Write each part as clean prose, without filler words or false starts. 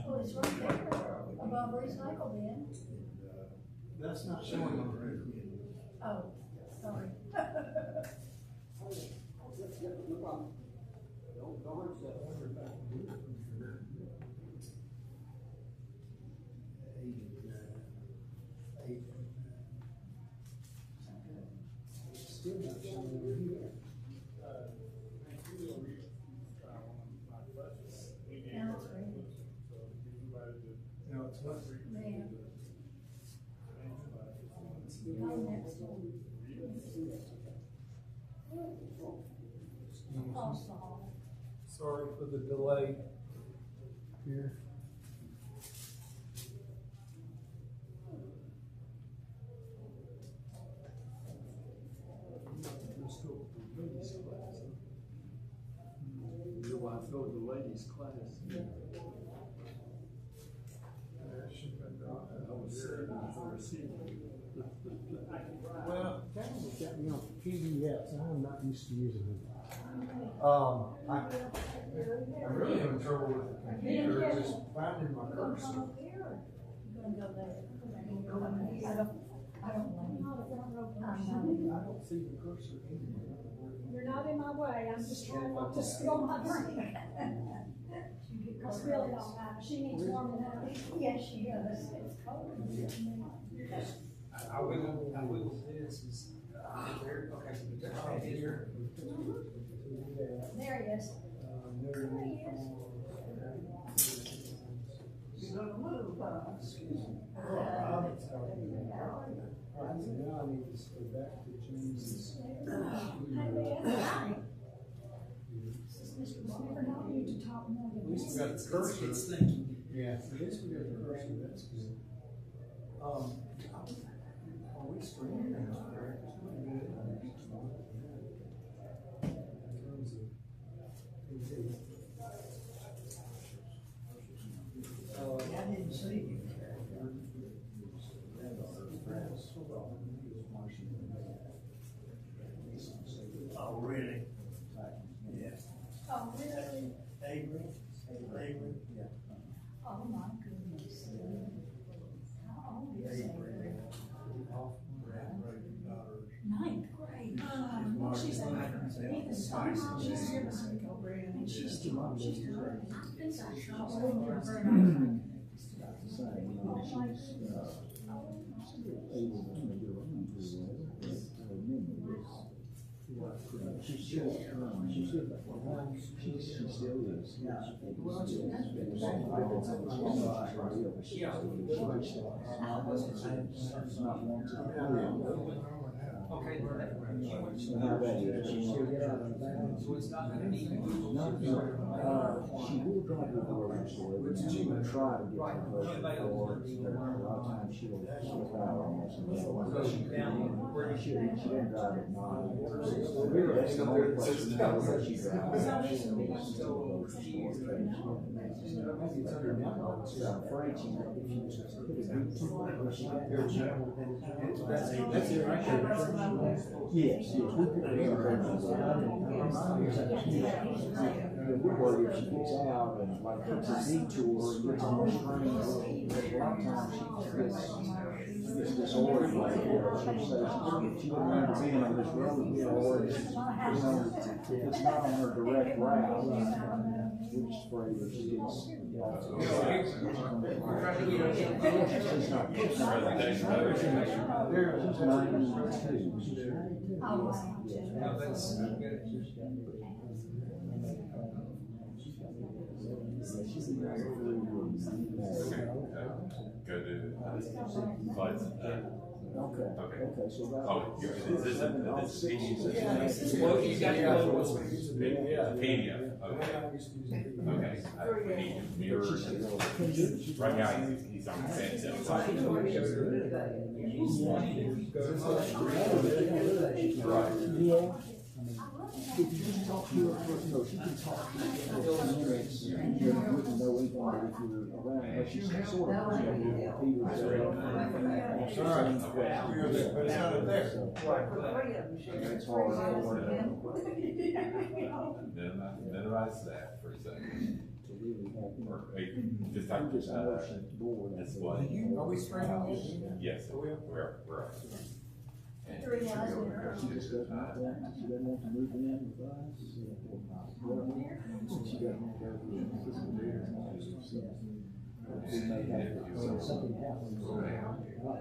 Oh, it's right there, above recycle bin. That's not showing on the record. Oh, sorry. No problem. Don't hurt yourself. Still not showing over here. No, it's what? Man. Oh, next one. Across the hall. Sorry for the delay here. Your wife go to the ladies' class. Well, Cameron's got me on PDFs, and I'm not used to using them. I'm really having trouble with the computer, just finding my cursor. You're gonna go there. I don't blame you. I don't see the cursor anywhere. You're not in my way, I'm just trying not to spill my drink. I spilled it all out, she needs warming up. Yes, she does. It's cold. I wiggle this is, there, okay, so the top here. There he is. You're gonna move, Excuse me. Alright, so now I need to go back to James's. Never know you to talk more At than least we got the cursor. It's thinking. Yeah, at least we got the cursor, that's good. Are we streaming or not? I didn't see you. Oh, really? Yeah. Oh, really? Avery? Avery? Yeah. Oh, my goodness. How old is he? Ninth grade. she's like, she's and she's too old, she's too old. I think I saw I wouldn't her. convert her. Okay. So how bad is it? So it's not gonna be. She will drive to the grocery store, but she will try to get to the grocery store, but a lot of times she'll foul almost. She doesn't drive at night. That's the only place she knows that she drives. I'm afraid she, if you put a boot to her, she got her jam. That's it right there. Yes, we put it in her. We're worried if she gets out and like puts a detour and gets on the screen, a lot of times she gets disoriented like that. She says she doesn't remember being on this road before. If it's not on her direct route, we're just afraid that she gets lost. She's not. She's 92. Oh, wow. No, that's good. Go to slides. Okay, so that. Oh, is this a PDF? Well, you got your own ones. PDF, okay. We need to mirror. Right now, he's on the same side. Right. Yeah. If you just talk to her first, no, she can talk to you for 10 minutes, you wouldn't know anything, but if you're around her, she's sort of, Peter's Sorry. But it's not up there. It's hard to work. Minimize that for a second. Just like, Just motion board. this one. Are we streaming it? Yes, we're. Three lines there. She just doesn't want that, she doesn't want to move in with us. She doesn't want to go to the physical meetings. We may have, when something happens. Okay, I'm good, how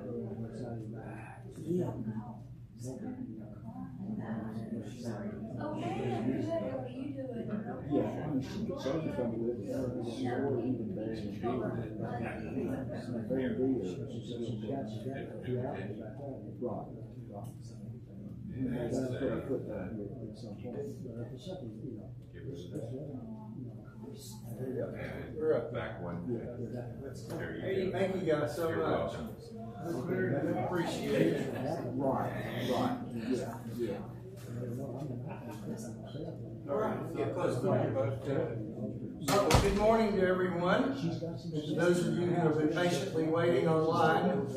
are you doing? Yeah, I mean, she could certainly come with us, or even better than be. Very good, she's got to get it out. Right. I gotta put a foot down here at some point. We're up. Back one. Hey, thank you guys so You're much. welcome. Appreciate it. Right, yeah. All right, get close to the microphone. So, good morning to everyone. And to those of you who have been patiently waiting online,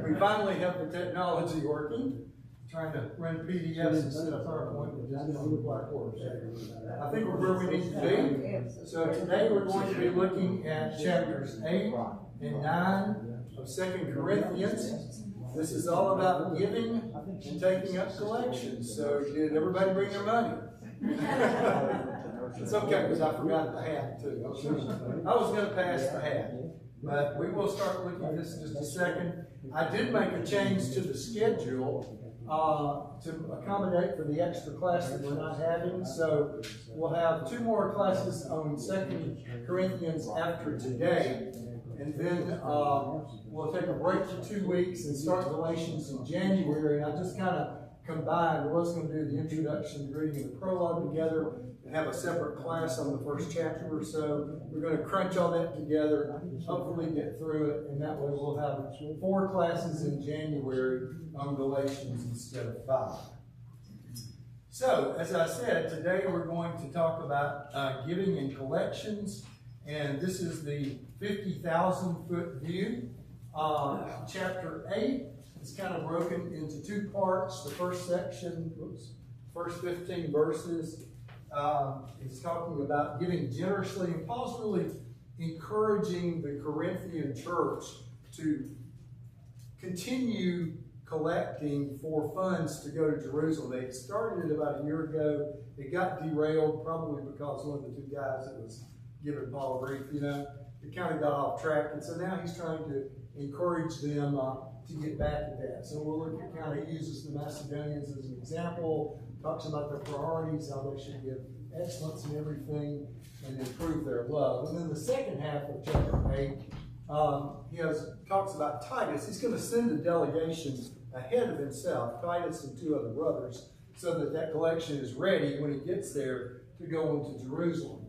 we finally have the technology working. Trying to run PDFs instead of PowerPoint, but just on the blackboard. I think we're where we need to be. So today we're going to be looking at chapters 8 and 9 of 2 Corinthians. This is all about giving and taking up collections. So did everybody bring their money? It's okay, because I forgot the hat too. I was going to pass the hat. But we will start looking at this in just a second. I did make a change to the schedule to accommodate for the extra class that we're not having. So we'll have 2 more classes on 2 Corinthians after today. And then we'll take a break for 2 weeks and start Galatians in January. And I just kind of combined, I was going to do the introduction, the reading, and the prologue together and have a separate class on the first chapter or so. We're going to crunch all that together, hopefully get through it, and that way we'll have 4 classes in January on Galatians instead of 5. So, as I said, today we're going to talk about giving and collections, and this is the 50,000-foot view. Chapter 8 is kind of broken into 2 parts. The first section, first 15 verses, is talking about giving generously, and Paul's really encouraging the Corinthian church to continue collecting for funds to go to Jerusalem. They started it about a year ago. It got derailed, probably because one of the 2 guys that was giving Paul a brief, it kind of got off track. And so now he's trying to encourage them to get back at that. So we'll look at kind of, he uses the Macedonians as an example, talks about their priorities, how they should give excellence in everything, and improve their love. And then the second half of chapter 8, he talks about Titus. He's going to send a delegation ahead of himself, Titus and 2 other brothers, so that collection is ready when he gets there to go into Jerusalem.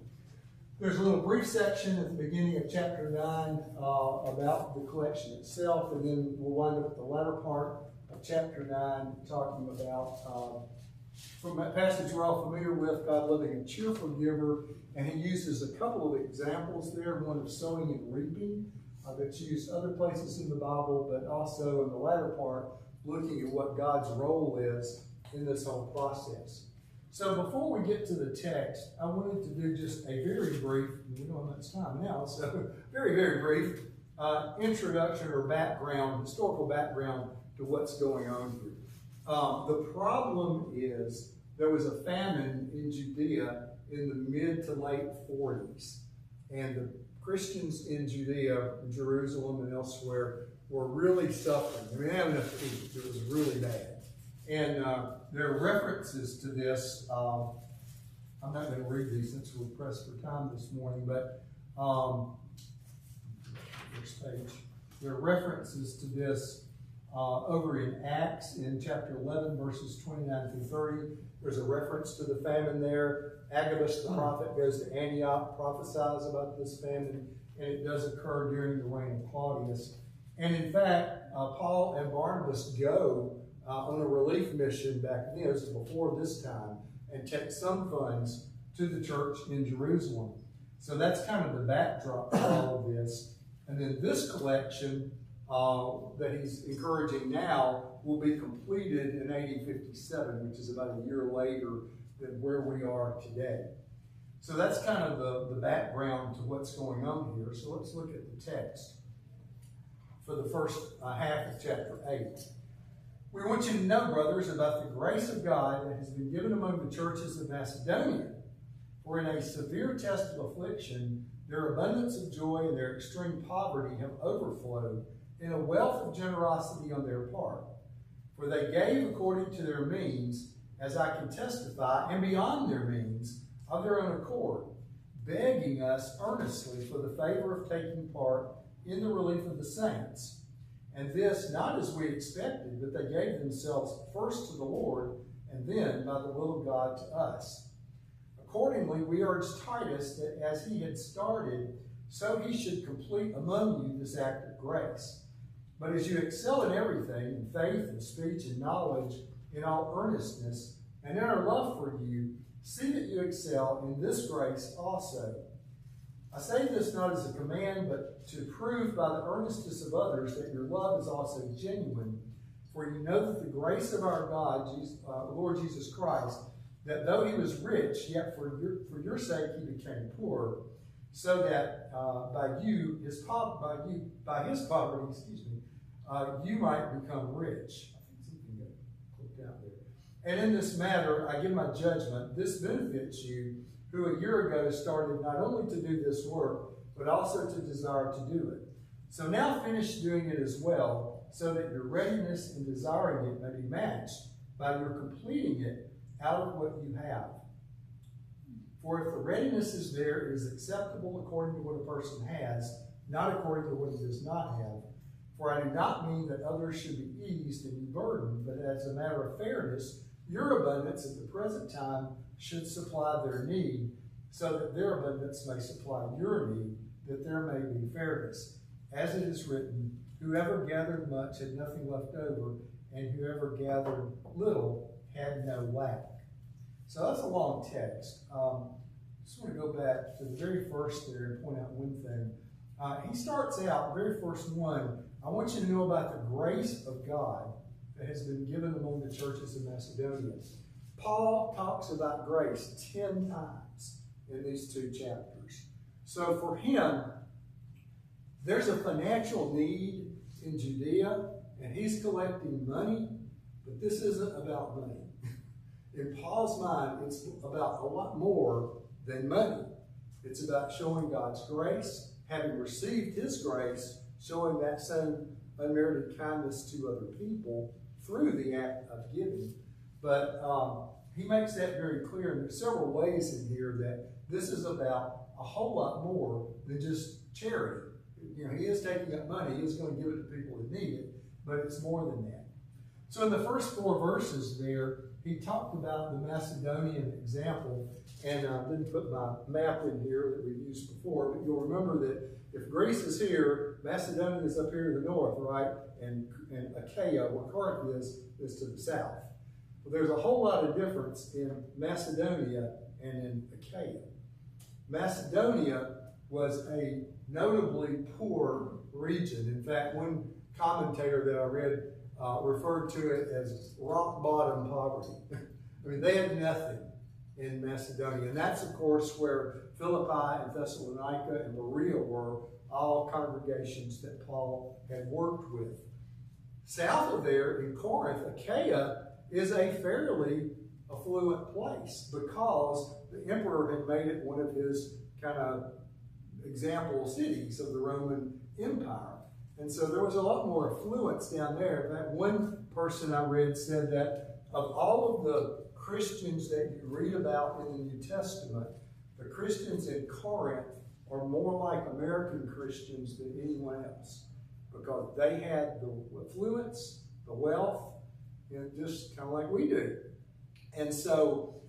There's a little brief section at the beginning of chapter 9 about the collection itself, and then we'll wind up at the latter part of chapter 9 talking about, from that passage we're all familiar with, God loving a cheerful giver, and he uses a couple of examples there, one of sowing and reaping, that's used other places in the Bible, but also in the latter part, looking at what God's role is in this whole process. So before we get to the text, I wanted to do just a very brief, we don't have much time now, so very, very brief introduction or background, historical background to what's going on here. The problem is there was a famine in Judea in the mid to late 40s, and the Christians in Judea, Jerusalem, and elsewhere were really suffering. They didn't have enough to eat. It was really bad. And there are references to this. I'm not going to read these since we're pressed for time this morning, but next page. There are references to this over in Acts in chapter 11, verses 29 through 30. There's a reference to the famine there. Agabus the prophet goes to Antioch, prophesies about this famine, and it does occur during the reign of Claudius. And in fact, Paul and Barnabas go on a relief mission back then, this is before this time, and take some funds to the church in Jerusalem. So that's kind of the backdrop to all of this. And then this collection that he's encouraging now will be completed in AD 57, which is about a year later than where we are today. So that's kind of the background to what's going on here. So let's look at the text for the first half of chapter 8. We want you to know, brothers, about the grace of God that has been given among the churches of Macedonia. For in a severe test of affliction, their abundance of joy and their extreme poverty have overflowed in a wealth of generosity on their part. For they gave according to their means, as I can testify, and beyond their means, of their own accord, begging us earnestly for the favor of taking part in the relief of the saints. And this not as we expected, but they gave themselves first to the Lord, and then by the will of God to us. Accordingly, we urge Titus that as he had started, so he should complete among you this act of grace. But as you excel in everything, in faith and speech and knowledge, in all earnestness, and in our love for you, see that you excel in this grace also. I say this not as a command, but to prove by the earnestness of others that your love is also genuine. For you know that the grace of our God, Lord Jesus Christ, that though he was rich, yet for your sake he became poor, so that by his poverty, you might become rich. I think something got clicked out there. And in this matter, I give my judgment. This benefits you, who a year ago started not only to do this work, but also to desire to do it. So now finish doing it as well, so that your readiness in desiring it may be matched by your completing it out of what you have. For if the readiness is there, it is acceptable according to what a person has, not according to what he does not have. For I do not mean that others should be eased and be burdened, but as a matter of fairness, your abundance at the present time should supply their need, so that their abundance may supply your need, that there may be fairness. As it is written, whoever gathered much had nothing left over, and whoever gathered little had no lack. So that's a long text. Just want to go back to the very first there and point out one thing. He starts out, the very first one, I want you to know about the grace of God that has been given among the churches in Macedonia. Paul talks about grace 10 times in these 2 chapters. So for him, there's a financial need in Judea, and he's collecting money, but this isn't about money. In Paul's mind, it's about a lot more than money. It's about showing God's grace, having received his grace, showing that same unmerited kindness to other people through the act of giving. But he makes that very clear, and there's several ways in here that this is about a whole lot more than just charity. You know, he is taking up money, he is going to give it to people that need it, but it's more than that. So in the first 4 verses there, he talked about the Macedonian example, and I didn't put my map in here that we've used before, but you'll remember that if Greece is here, Macedonia is up here to the north, right? And Achaia, where Corinth is to the south. Well, there's a whole lot of difference in Macedonia and in Achaia. Macedonia was a notably poor region. In fact, one commentator that I read referred to it as rock bottom poverty. I mean, they had nothing in Macedonia. And that's, of course, where Philippi and Thessalonica and Berea were, all congregations that Paul had worked with. South of there, in Corinth, Achaia is a fairly affluent place because the emperor had made it one of his kind of example cities of the Roman Empire. And so there was a lot more affluence down there. In fact, one person I read said that of all of the Christians that you read about in the New Testament, the Christians in Corinth are more like American Christians than anyone else because they had the affluence, the wealth, just kind of like we do. And so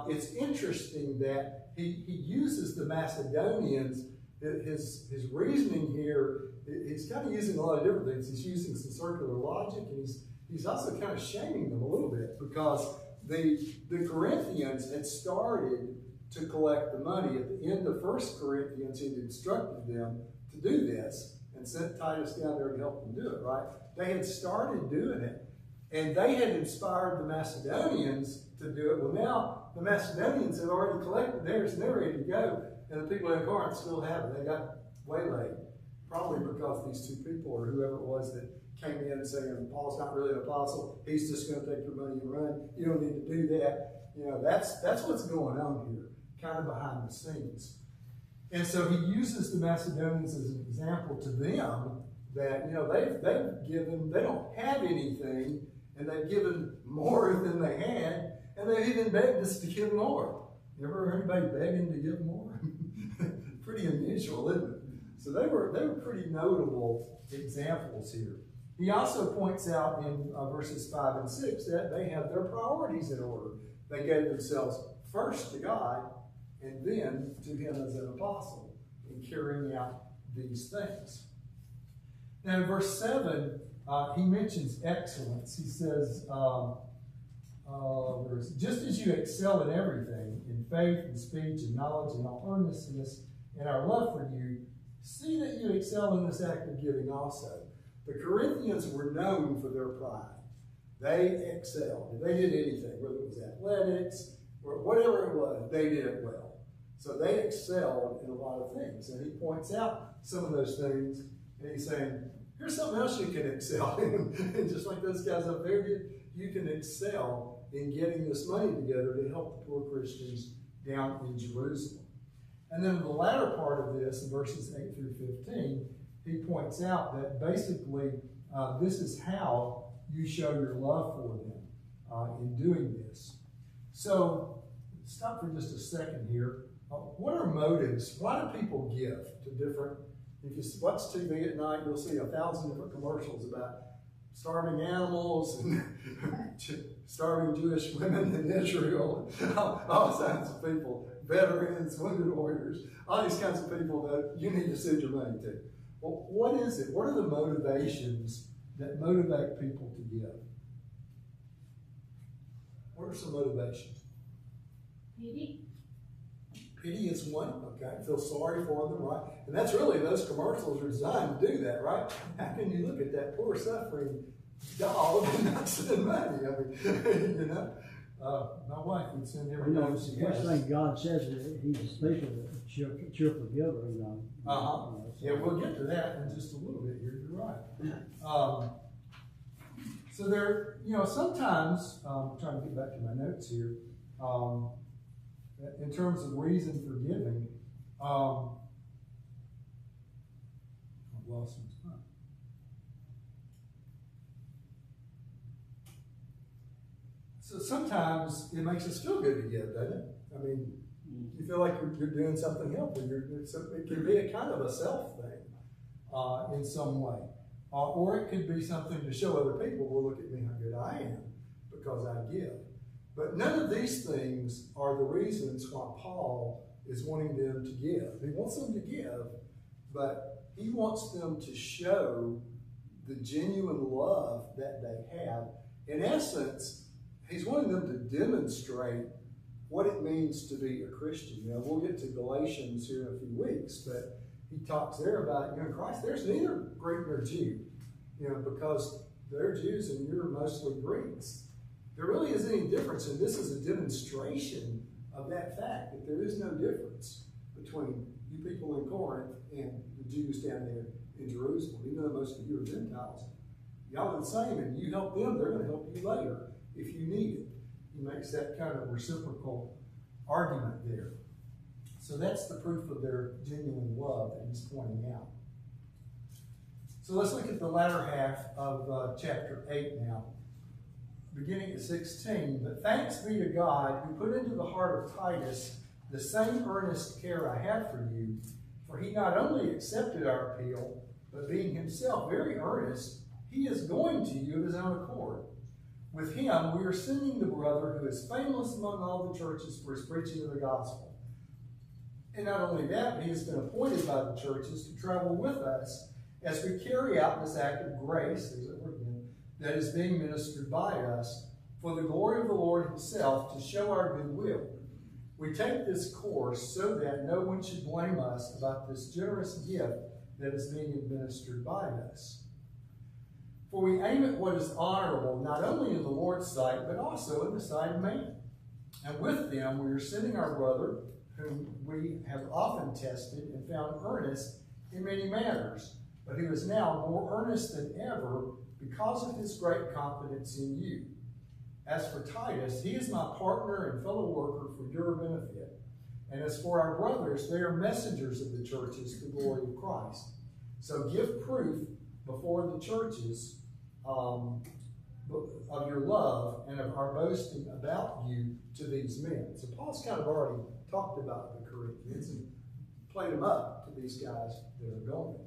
it's interesting that he uses the Macedonians. His reasoning here, he's kind of using a lot of different things. He's using some circular logic, and he's also kind of shaming them a little bit because the Corinthians had started to collect the money. At the end of 1 Corinthians, he had instructed them to do this and sent Titus down there to help them do it, right? They had started doing it, and they had inspired the Macedonians to do it. Well, now the Macedonians had already collected theirs and they're ready to go, and the people in Corinth still have it. They got waylaid, probably because these two people or whoever it was that came in saying, Paul's not really an apostle, he's just going to take your money and run. You don't need to do that. You know, that's what's going on here, kind of behind the scenes. And so he uses the Macedonians as an example to them that, you know, they've given, they don't have anything, and they've given more than they had, and they've even begged us to give more. You ever heard anybody begging to give more? Pretty unusual, isn't it? So they were pretty notable examples here. He also points out in verses 5 and 6 that they have their priorities in order. They gave themselves first to God and then to him as an apostle in carrying out these things. Now in verse 7, he mentions excellence. He says, just as you excel in everything, in faith and speech and knowledge and all earnestness and our love for you, see that you excel in this act of giving also. The Corinthians were known for their pride. They excelled. If they did anything, whether it was athletics or whatever it was, they did it well. So they excelled in a lot of things. And he points out some of those things, and he's saying, here's something else you can excel in. And just like those guys up there did, you can excel in getting this money together to help the poor Christians down in Jerusalem. And then in the latter part of this, in verses 8 through 15, he points out that basically this is how you show your love for them in doing this. So, stop for just a second here. What are motives? Why do people give to different? If you watch TV at night, you'll see 1,000 different commercials about starving animals and starving Jewish women in Israel, and all kinds of people, veterans, wounded warriors, all these kinds of people that you need to send your money to. Well, what is it? What are the motivations that motivate people to give? What are some motivations? Pity. Pity is one, okay? Feel sorry for them, right? And that's really, those commercials are designed to do that, right? How can you look at that poor suffering dog and not send money? I mean, you know, my wife would send every time she has. First thing God says is He's speaking of cheerful giver, you know. Yeah, we'll get to that in just a little bit here. You're right. So there, you know, sometimes, I'm trying to get back to my notes here. In terms of reason for giving, I've lost some time. So sometimes it makes us feel good to give, doesn't it? I mean, you feel like you're doing something helpful. It can be a kind of a self thing in some way. Or it could be something to show other people, well, look at me, how good I am, because I give. But none of these things are the reasons why Paul is wanting them to give. He wants them to give, but he wants them to show the genuine love that they have. In essence, he's wanting them to demonstrate what it means to be a Christian. You know, we'll get to Galatians here in a few weeks, but he talks there about, you know, in Christ, there's neither Greek nor Jew, you know, because they're Jews and you're mostly Greeks. There really isn't any difference, and this is a demonstration of that fact, that there is no difference between you people in Corinth and the Jews down there in Jerusalem, even though most of you are Gentiles. Y'all are the same, and you help them, they're going to help you later if you need it. He makes that kind of reciprocal argument there. So that's the proof of their genuine love that he's pointing out. So let's look at the latter half of chapter 8 now. Beginning at 16, but thanks be to God who put into the heart of Titus the same earnest care I have for you, for he not only accepted our appeal, but being himself very earnest, he is going to you of his own accord. With him we are sending the brother who is famous among all the churches for his preaching of the gospel. And not only that, but he has been appointed by the churches to travel with us as we carry out this act of grace, that is being ministered by us for the glory of the Lord himself, to show our goodwill. We take this course so that no one should blame us about this generous gift that is being administered by us. For we aim at what is honorable, not only in the Lord's sight, but also in the sight of man. And with them we are sending our brother, whom we have often tested and found earnest in many matters, but who is now more earnest than ever because of his great confidence in you. As for Titus, he is my partner and fellow worker for your benefit. And as for our brothers, they are messengers of the churches, the glory of Christ. So give proof before the churches of your love and of our boasting about you to these men. So Paul's kind of already talked about the Corinthians and played them up to these guys that are going.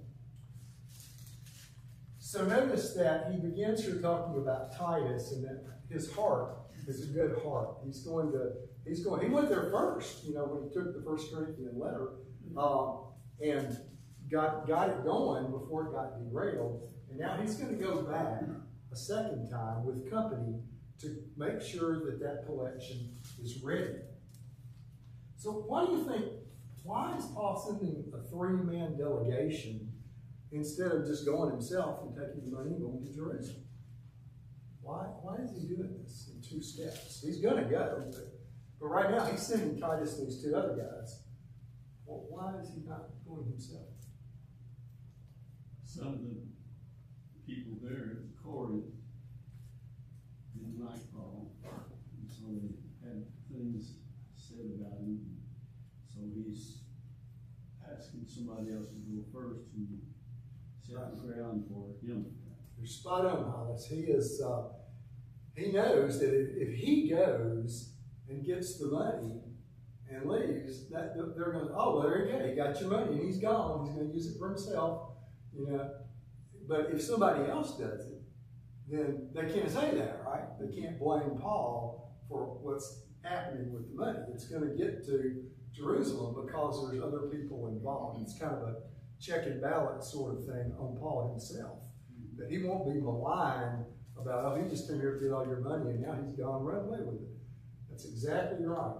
So notice that he begins here talking about Titus and that his heart is a good heart. He went there first, when he took the First Corinthian letter, and got it going before it got derailed. And now he's going to go back a second time with company to make sure that collection is ready. So why is Paul sending a 3-man delegation instead of just going himself and taking the money and going to Jerusalem? Why is he doing this in 2 steps? He's going to go, but right now he's sending Titus and these 2 other guys. Well, why is he not going himself? Some of the people there at Corinth didn't like Paul, and so they had things said about him. So he's asking somebody else to go first and set the ground for him. You're spot on, Hollis. He knows that if he goes and gets the money and leaves, that they're going to, oh, well, there you go. He got your money and he's gone. He's going to use it for himself, But if somebody else does it, then they can't say that, right? They can't blame Paul for what's happening with the money. It's going to get to Jerusalem because there's other people involved. It's kind of a check and balance sort of thing on Paul himself. That he won't be maligned about, oh, he just came here to get all your money and now he's gone, run away with it. That's exactly right.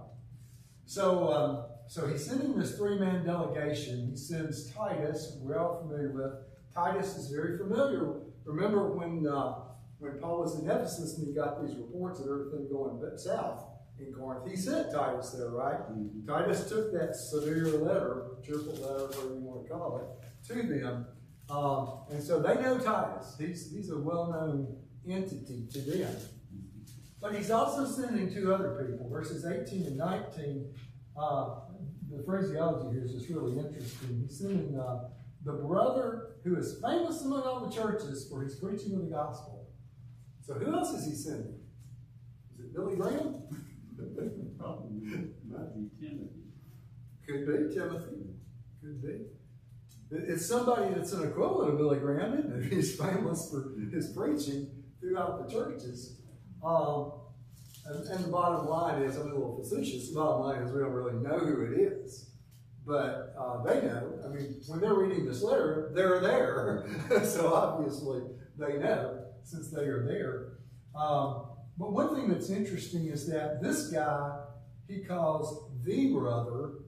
So he's sending this 3-man delegation. He sends Titus, we're all familiar with. Titus is very familiar. Remember when Paul was in Ephesus and he got these reports of everything going south in Corinth, he sent Titus there, right? Mm-hmm. Titus took that severe letter, cheerful letter, whatever you want to call it, to them. And so they know Titus. He's a well-known entity to them. But he's also sending 2 other people. Verses 18 and 19, the phraseology here is just really interesting. He's sending the brother who is famous among all the churches for his preaching of the gospel. So who else is he sending? Is it Billy Graham? Probably might be Timothy. Could be Timothy. Could be. It's somebody that's an equivalent of Billy Graham, isn't it? He's famous for his preaching throughout the churches. And the bottom line is, I'm a little facetious, the bottom line is we don't really know who it is. But they know. I mean, when they're reading this letter, they're there. So obviously they know since they are there. But one thing that's interesting is that this guy, he calls the brother,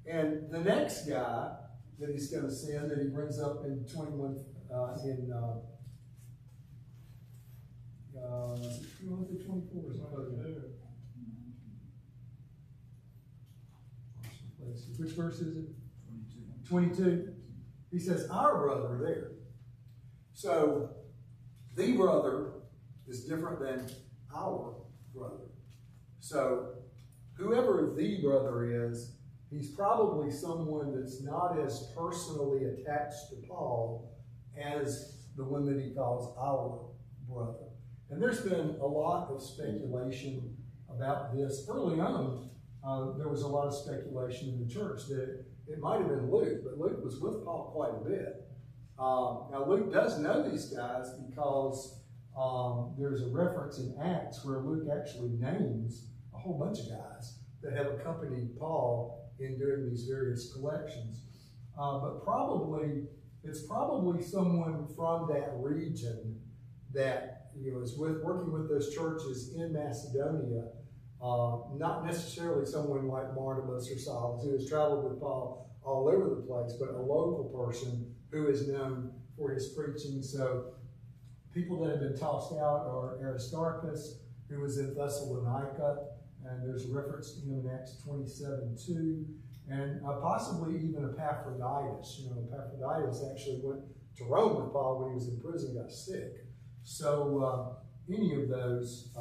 and the next guy that he's going to send, that he brings up in 21, 21 through 24 is which verse is it? 22. He says, our brother there. So, the brother is different than our brother. So, whoever the brother is, he's probably someone that's not as personally attached to Paul as the one that he calls our brother. And there's been a lot of speculation about this. Early on, there was a lot of speculation in the church that it might have been Luke, but Luke was with Paul quite a bit. Now, Luke does know these guys because there's a reference in Acts where Luke actually names a whole bunch of guys that have accompanied Paul in doing these various collections. But it's probably someone from that region that is working with those churches in Macedonia. Not necessarily someone like Barnabas or Silas who has traveled with Paul all over the place, but a local person who is known for his preaching. So people that have been tossed out are Aristarchus, who was in Thessalonica, and there's a reference to him in Acts 27:2, and possibly even Epaphroditus. You know, Epaphroditus actually went to Rome with Paul when he was in prison and got sick. So any of those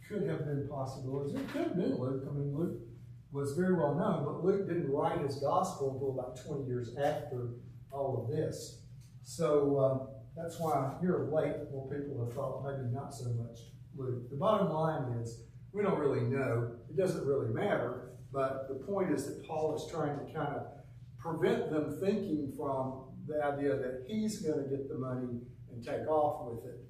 could have been possibilities. It could have been Luke. I mean, Luke was very well known, but Luke didn't write his gospel until about 20 years after all of this. So that's why here of late, more people have thought maybe not so much Luke. The bottom line is, we don't really know. It doesn't really matter. But the point is that Paul is trying to kind of prevent them thinking from the idea that he's going to get the money and take off with it.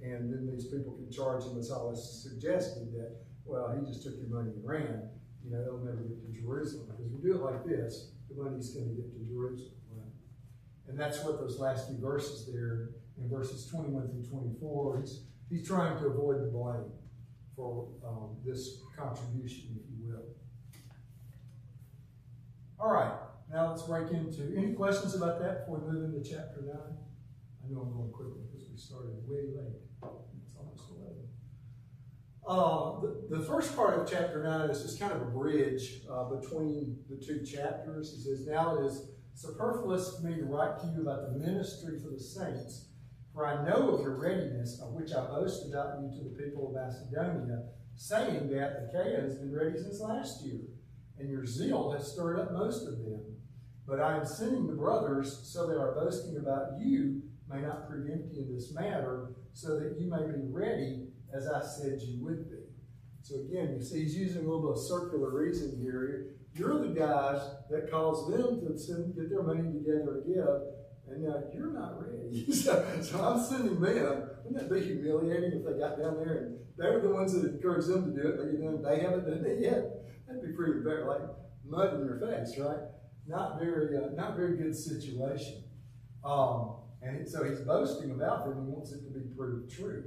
And then these people can charge him, as I was suggested, that, well, he just took your money and ran. You know, they'll never get to Jerusalem. Because if we do it like this, the money's going to get to Jerusalem. Right? And that's what those last few verses there, in verses 21 through 24, he's trying to avoid the blame for this contribution, if you will. All right, now let's break into, any questions about that before we move into chapter 9? I know I'm going quickly because we started way late. It's almost 11. The first part of chapter 9 is just kind of a bridge between the two chapters. He says, now it is superfluous for me to write to you about the ministry for the saints, for I know of your readiness, of which I boast about you to the people of Macedonia, saying that Achaia has been ready since last year, and your zeal has stirred up most of them. But I am sending the brothers so that our boasting about you may not prove empty in this matter, so that you may be ready as I said you would be. So again, you see he's using a little bit of circular reasoning here. You're the guys that caused them to get their money together to give, and now you're not ready. so I'm sending them. Wouldn't that be humiliating if they got down there and they were the ones that encouraged them to do it, they haven't done it yet? That'd be pretty bad, like mud in your face, right? Not very good situation. And so he's boasting about them and wants it to be proved true.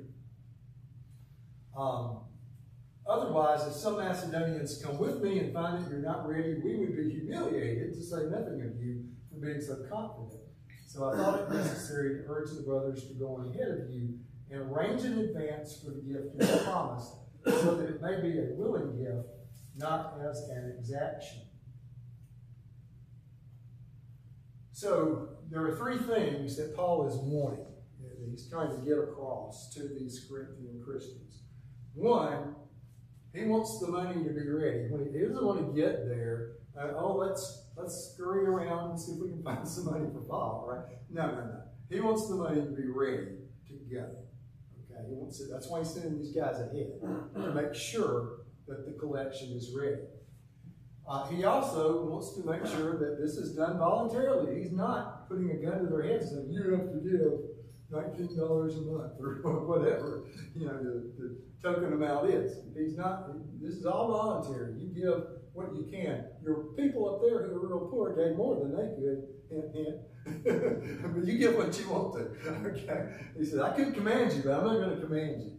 Otherwise, if some Macedonians come with me and find that you're not ready, we would be humiliated, to say nothing of you, for being so confident. So I thought it necessary to urge the brothers to go on ahead of you and arrange in advance for the gift you have promised, so that it may be a willing gift, not as an exaction. So there are three things that Paul is wanting, that he's trying to get across to these Corinthian Christians. One, he wants the money to be ready. He doesn't want to get there, let's scurry around and see if we can find some money for Paul, right? No. He wants the money to be ready to go. Okay, he wants it. That's why he's sending these guys ahead, to make sure that the collection is ready. He also wants to make sure that this is done voluntarily. He's not putting a gun to their heads and saying, you have to give $19 a month or whatever, the token amount is. He's not, this is all voluntary. You give what you can. Your people up there who are real poor gave more than they could, but you give what you want to. Okay. He said, I could command you, but I'm not going to command you.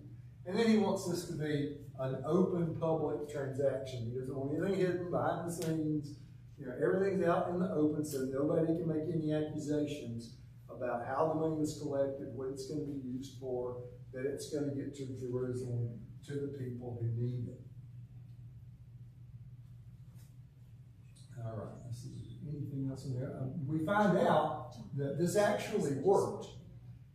And then he wants this to be an open public transaction. He doesn't want anything hidden behind the scenes. Everything's out in the open, so nobody can make any accusations about how the money was collected, what it's going to be used for, that it's going to get to Jerusalem, to the people who need it. All right, let's see. Anything else in there? We find out that this actually worked,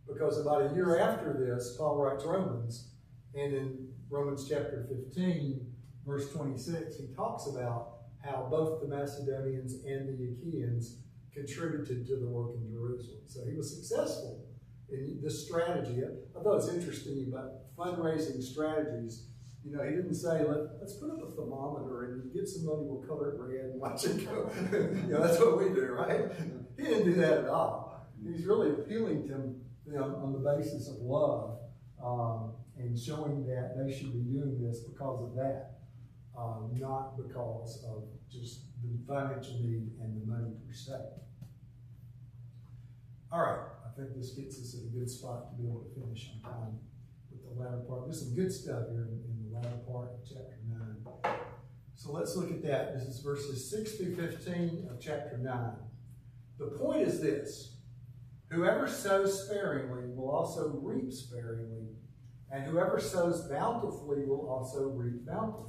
because about a year after this, Paul writes Romans, and in Romans chapter 15, verse 26, he talks about how both the Macedonians and the Achaeans contributed to the work in Jerusalem. So he was successful in this strategy. I thought it was interesting about fundraising strategies. He didn't say, let's put up a thermometer and get some money, we'll color it red and watch it go. That's what we do, right? He didn't do that at all. He's really appealing to them on the basis of love, and showing that they should be doing this because of that, not because of just the financial need and the money per se. All right, I think this gets us at a good spot to be able to finish on time with the latter part. There's some good stuff here in the latter part of chapter 9. So let's look at that. This is verses 6 through 15 of chapter 9. The point is this: whoever sows sparingly will also reap sparingly, and whoever sows bountifully will also reap bountifully.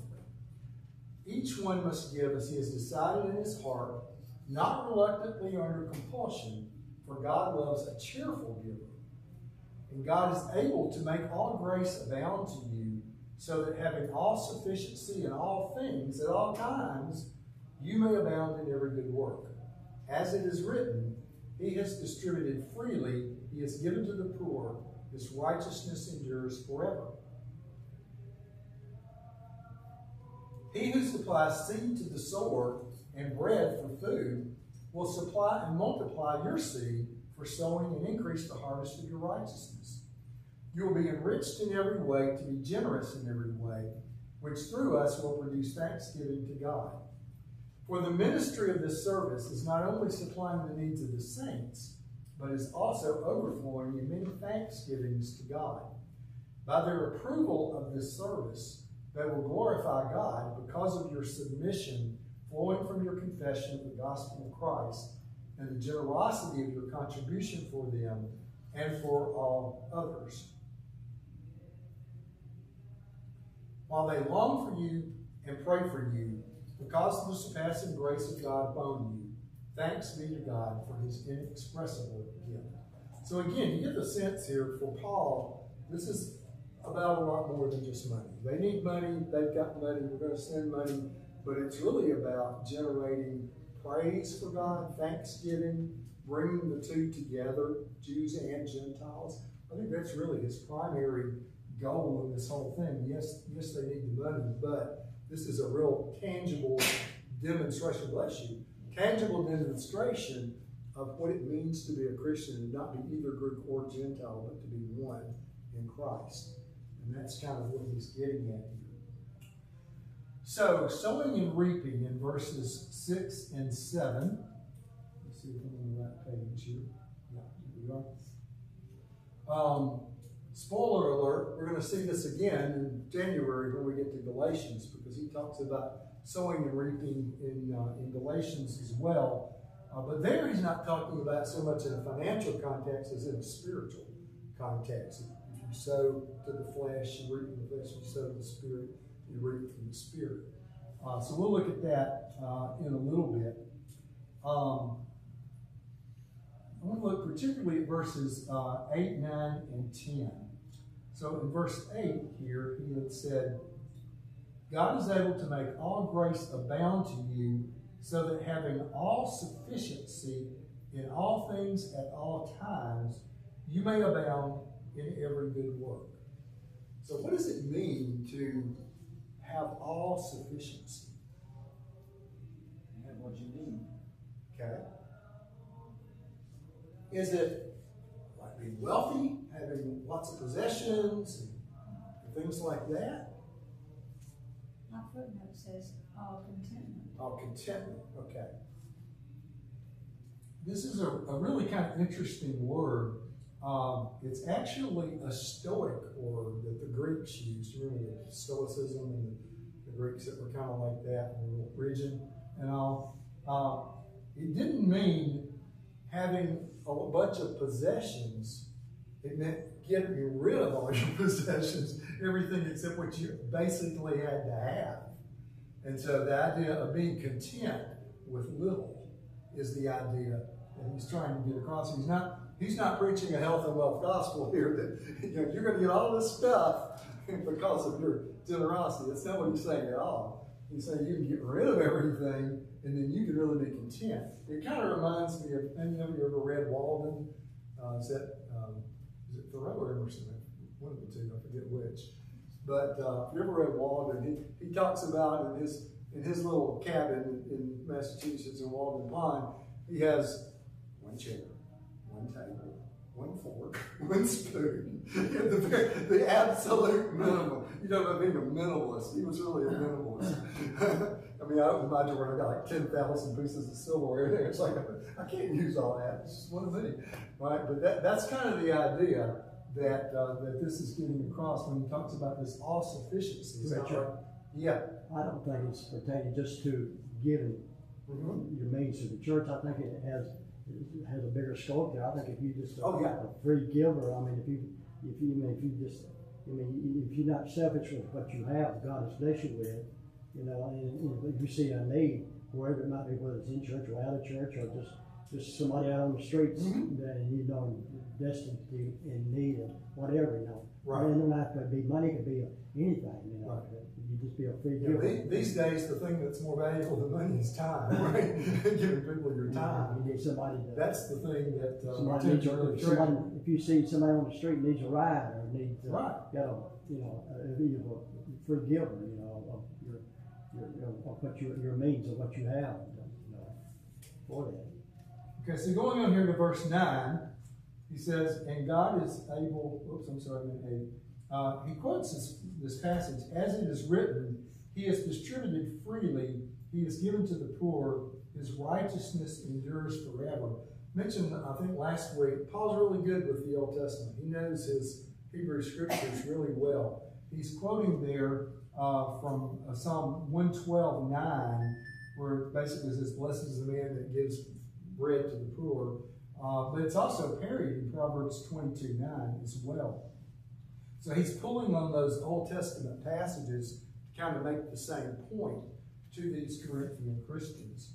Each one must give as he has decided in his heart, not reluctantly or under compulsion, for God loves a cheerful giver. And God is able to make all grace abound to you, so that having all sufficiency in all things at all times, you may abound in every good work. As it is written, he has distributed freely, he has given to the poor, his righteousness endures forever. He who supplies seed to the sower and bread for food will supply and multiply your seed for sowing and increase the harvest of your righteousness. You will be enriched in every way to be generous in every way, which through us will produce thanksgiving to God. For the ministry of this service is not only supplying the needs of the saints, but is also overflowing in many thanksgivings to God. By their approval of this service, they will glorify God because of your submission flowing from your confession of the gospel of Christ and the generosity of your contribution for them and for all others. While they long for you and pray for you, because of the surpassing grace of God upon you, thanks be to God for his inexpressible gift. So again, you get the sense here for Paul, this is about a lot more than just money. They need money, they've got money, we're going to send money, but it's really about generating praise for God, thanksgiving, bringing the two together, Jews and Gentiles. I think that's really his primary goal in this whole thing. Yes, they need the money, but this is a real tangible demonstration, bless you, tangible demonstration of what it means to be a Christian and not be either Greek or Gentile, but to be one in Christ. And that's kind of what he's getting at here. So, sowing and reaping in verses 6 and 7. Let's see if I'm on the right page here. Yeah, here we are. Spoiler alert, we're going to see this again in January when we get to Galatians, because he talks about sowing and reaping in Galatians as well. But there he's not talking about so much in a financial context as in a spiritual context. If you sow to the flesh, you reap from the flesh. If you sow to the spirit, you reap from the spirit. So we'll look at that in a little bit. I want to look particularly at verses 8, 9, and 10. So in verse 8 here, he had said, God is able to make all grace abound to you, so that having all sufficiency in all things at all times, you may abound in every good work. So what does it mean to have all sufficiency? Have what you need. Okay. Is it like being wealthy, having lots of possessions, and things like that? My footnote says all contentment. All contentment, okay. This is a really kind of interesting word. It's actually a Stoic word that the Greeks used. Remember the Stoicism and the Greeks that were kind of like that in the region and all. It didn't mean having a bunch of possessions. It meant getting rid of all your possessions, everything except what you basically had to have. And so the idea of being content with little is the idea that he's trying to get across. He's not preaching a health and wealth gospel here that you're going to get all this stuff because of your generosity. That's not what he's saying at all. He's saying you can get rid of everything and then you can really be content. It kind of reminds me of, any of you ever read Walden? Is it Thoreau or Emerson? One of the two, I forget which. But if you ever read Walden, he talks about in his little cabin in Massachusetts in Walden Pond, he has one chair, one table, one fork, one spoon. The absolute minimum. You know about being a minimalist. He was really a minimalist. I mean, I opened my drawer and I got like 10,000 pieces of silverware there. It's like, I can't use all that. It's just one of me. Right? But that's kind of the idea that this is getting across when he talks about this all-sufficiency. Is that right? Yeah. I don't think it's pertaining just to giving your means to the church. I think it has a bigger scope there. I think if you just a free giver, I mean, if you're not selfish with what you have, God has blessed you with, you know, and if you see a need, wherever it might be, whether it's in church or out of church, or just somebody out on the streets that, you know, destined to be in need of whatever, you know. Right. And it don't have to be money, it could be anything, you know. Right. You just be a free You know, giver. these days, the thing that's more valuable than money is time, right? Giving people your time. You need somebody to. That's the thing that Somebody tends needs to really somebody, trigger. if you see somebody on the street needs a ride or needs, Right. got a, you know, be a free giver, you know, of of what your means of what you have, you know, for that. Okay, so going on here to verse 9, he says, and God is able, he quotes this passage, as it is written, he has distributed freely, he has given to the poor, his righteousness endures forever. Mentioned, I think last week, Paul's really good with the Old Testament. He knows his Hebrew scriptures really well. He's quoting there from Psalm 112:9, where it basically says, blessed is the man that gives bread to the poor. But it's also parried in Proverbs 22:9 as well. So he's pulling on those Old Testament passages to kind of make the same point to these Corinthian Christians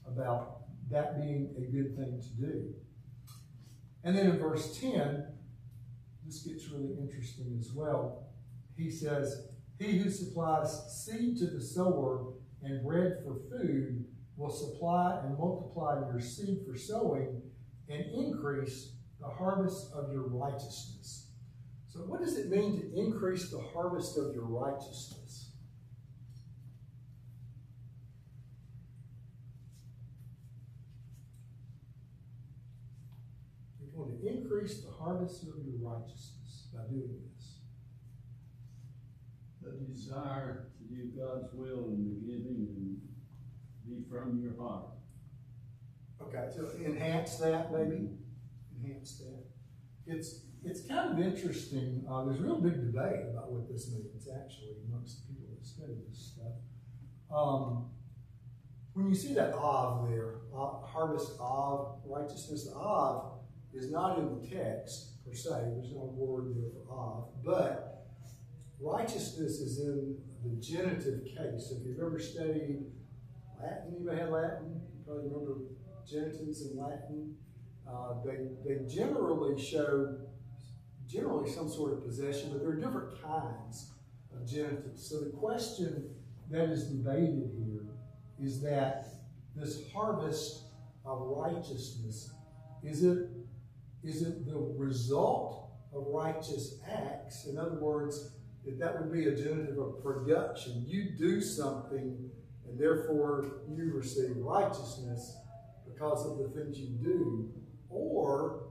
about that being a good thing to do. And then in verse 10, this gets really interesting as well. He says, he who supplies seed to the sower and bread for food will supply and multiply your seed for sowing and increase the harvest of your righteousness. So what does it mean to increase the harvest of your righteousness? You're going to increase the harvest of your righteousness by doing this. The desire to do God's will and the giving and be from your heart. Okay, to enhance that, maybe? Enhance that. It's kind of interesting. There's a real big debate about what this means, actually, amongst the people that study this stuff. When you see that Av there, harvest Av, righteousness, the Av is not in the text, per se. There's no word there for Av, but righteousness is in the genitive case. If you've ever studied Latin, anybody had Latin? You probably remember genitives in Latin. They generally show some sort of possession, but there are different kinds of genitives. So the question that is debated here is that this harvest of righteousness, is it the result of righteous acts? In other words, that would be a genitive of production. You do something, and therefore you receive righteousness because of the things you do. Or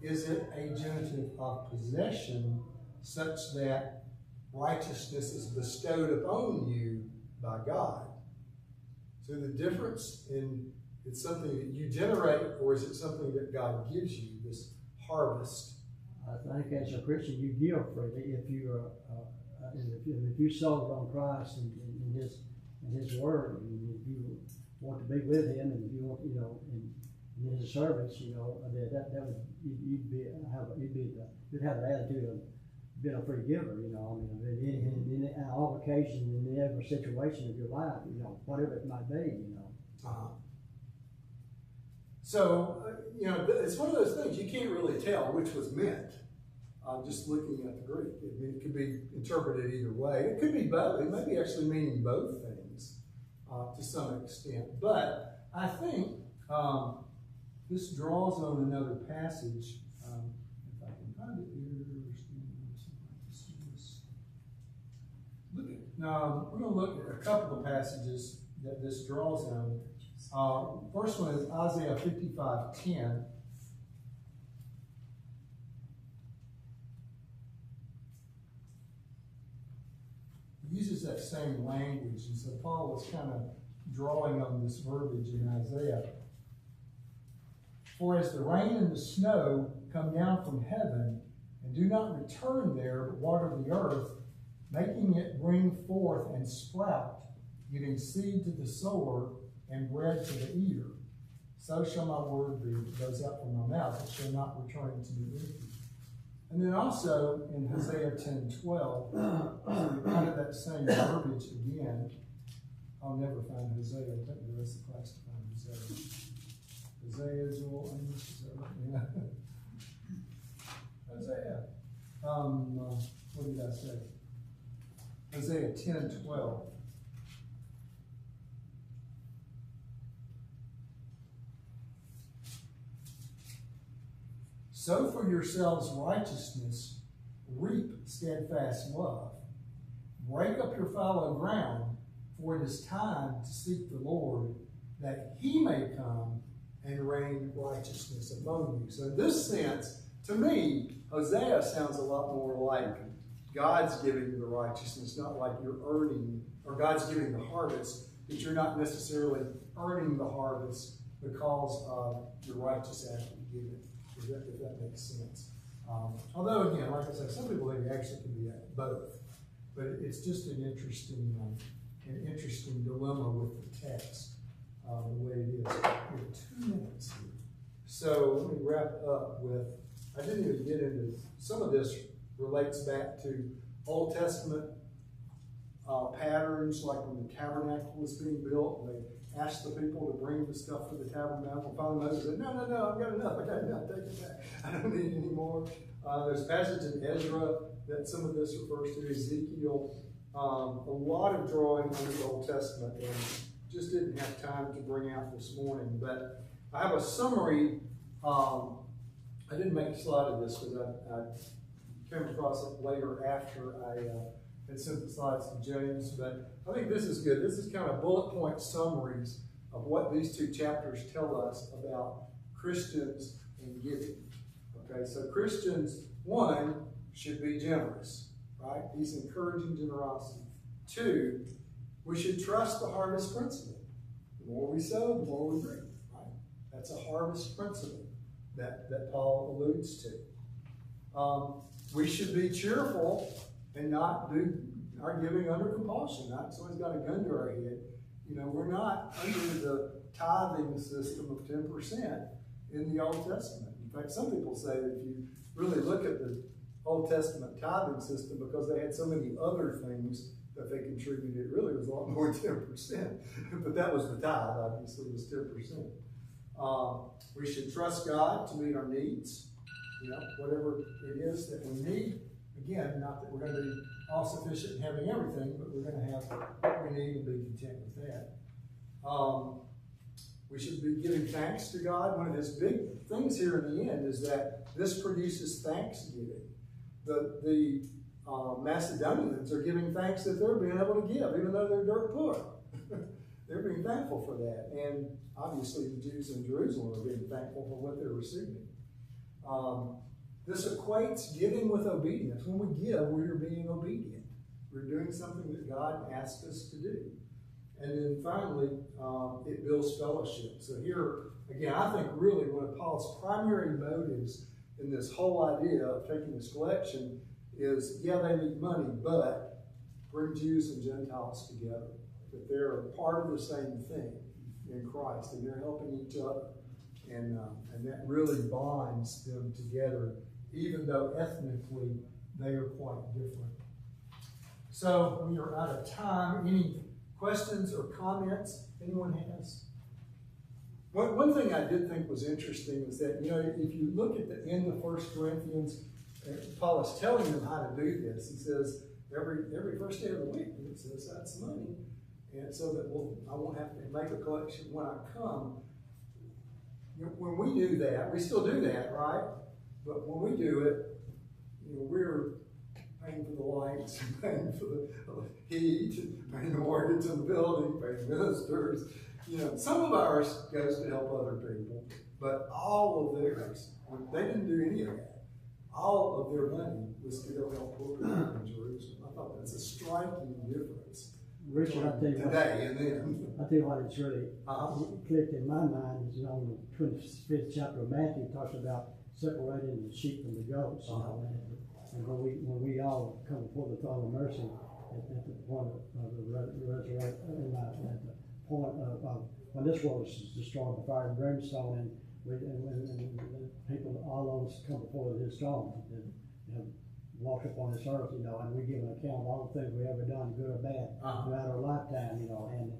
is it a genitive of possession such that righteousness is bestowed upon you by God? So the difference in it's something that you generate, or is it something that God gives you, this harvest? I think as a Christian, you give freely if you sold on Christ and His Word, and if you want to be with Him, and if you want, in His service, that would you'd have the attitude of being a free giver, in all occasions, in every situation of your life, whatever it might be, So, it's one of those things you can't really tell which was meant. Just looking at the Greek, it could be interpreted either way. It could be both. It may be actually meaning both things to some extent. But I think this draws on another passage. If I can find it here. We're going to look at a couple of passages that this draws on. First one is Isaiah 55:10. It uses that same language, and so Paul is kind of drawing on this verbiage in Isaiah. For as the rain and the snow come down from heaven, and do not return there, but water the earth, making it bring forth and sprout, giving seed to the sower and bread to the eater, so shall my word be that goes out from my mouth. It shall not return to me empty, And then also in Hosea 10:12, kind of that same verbiage again. I'll never find Hosea. I'll take the rest of the class to find Hosea. Hosea, Joel, Amos, is that right? Yeah. Hosea. What did I say? Hosea 10:12. Sow for yourselves righteousness, reap steadfast love. Break up your fallow ground, for it is time to seek the Lord, that he may come and rain righteousness among you. So in this sense, to me, Hosea sounds a lot more like God's giving the righteousness, not like you're earning, or God's giving the harvest, that you're not necessarily earning the harvest because of your righteous act of giving. If that makes sense. Although, again, like I said, some people think it actually can be both. But it's just an interesting dilemma with the text, the way it is. We have 2 minutes here. So let me wrap up with, I didn't even get into, some of this relates back to Old Testament patterns, like when the tabernacle was being built, and they asked the people to bring the stuff for the tabernacle. Finally, Moses said, no, I've got enough, take it back. I don't need any more. There's a passage in Ezra that some of this refers to, Ezekiel. A lot of drawing on the Old Testament, and just didn't have time to bring out this morning. But I have a summary. I didn't make a slide of this because I came across it later after I had sent the slides to James. But I think this is good. This is kind of bullet point summaries of what these 2 chapters tell us about Christians and giving. Okay, so Christians, 1, should be generous. Right? He's encouraging generosity. 2, we should trust the harvest principle. The more we sow, the more we reap. Right? That's a harvest principle that Paul alludes to. We should be cheerful and not do our giving under compulsion. Not someone's got a gun to our head. You know, we're not under the tithing system of 10% in the Old Testament. In fact, some people say that if you really look at the Old Testament tithing system, because they had so many other things that they contributed, it really was a lot more than 10%. But that was the tithe, obviously, was 10%. We should trust God to meet our needs, whatever it is that we need. Again, not that we're going to be all sufficient in having everything, but we're going to have what we need and be content with that. We should be giving thanks to God. One of his big things here in the end is that this produces thanksgiving. The Macedonians are giving thanks that they're being able to give, even though they're dirt poor. They're being thankful for that. And obviously the Jews in Jerusalem are being thankful for what they're receiving. This equates giving with obedience. When we give, we're being obedient. We're doing something that God asked us to do. And then finally, it builds fellowship. So here, again, I think really one of Paul's primary motives in this whole idea of taking this collection is, yeah, they need money, but bring Jews and Gentiles together. That they're part of the same thing in Christ, and they're helping each other. And that really bonds them together, even though ethnically they are quite different. So we are out of time. Any questions or comments anyone has? One thing I did think was interesting is that, if you look at the end of 1 Corinthians, Paul is telling them how to do this. He says, every first day of the week, he says, that's money. And so that I won't have to make a collection when I come. When we do that, we still do that, right? But when we do it, we're paying for the lights, paying for the heat, paying the mortgage on the building, paying ministers. Some of ours goes to help other people, but all of theirs, they didn't do any of that. All of their money was to go help poor people in Jerusalem. I thought that's a striking difference. Richard, I'll tell you today and then. I'll tell you what it's really clicked in my mind is, in the 25th chapter of Matthew, it talks about separating the sheep from the goats. And when we all come before the throne of mercy at the point of the resurrection, at the point of when this world is destroyed by fire and brimstone, and people, all of us come before his throne, have walked upon this earth, you know, and we give an account of all the things we ever done, good or bad, throughout our lifetime, you know, and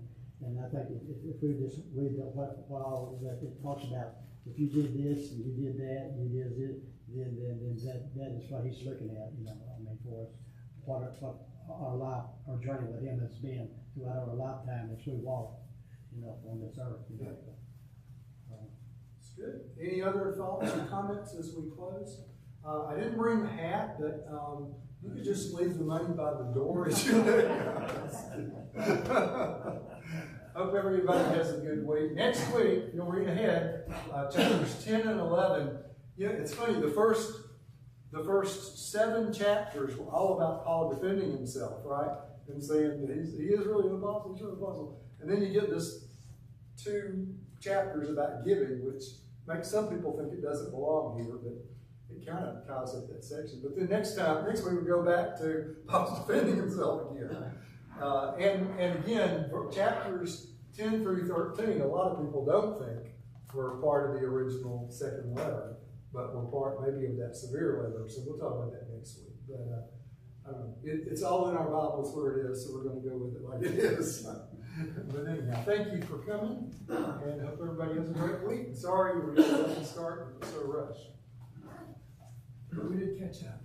I think if we just read what all that it talks about, if you did this and you did that and you did this, then that is what he's looking at, you know, I mean, for us, what our life, our journey with him has been throughout our lifetime as we walk, you know, on this earth, you know. It's good. Any other thoughts or comments as we close? I didn't bring the hat, but you could just leave the money by the door as you leave. Hope everybody has a good week. Next week, you'll read ahead, chapters 10 and 11. Yeah, it's funny, the first 7 chapters were all about Paul defending himself, right? And saying that he is really an apostle, he's really an apostle. And then you get this 2 chapters about giving, which makes some people think it doesn't belong here, but it kind of ties up that section. But then next week we go back to Paul defending himself again. And again, chapters 10 through 13, a lot of people don't think were part of the original second letter, but were part maybe of that severe letter. So we'll talk about that next week. But I don't know. It's all in our Bibles where it is, so we're going to go with it like it is. But anyhow, thank you for coming, and hope everybody has a great week. Sorry we were going to start so rushed. But we did catch up.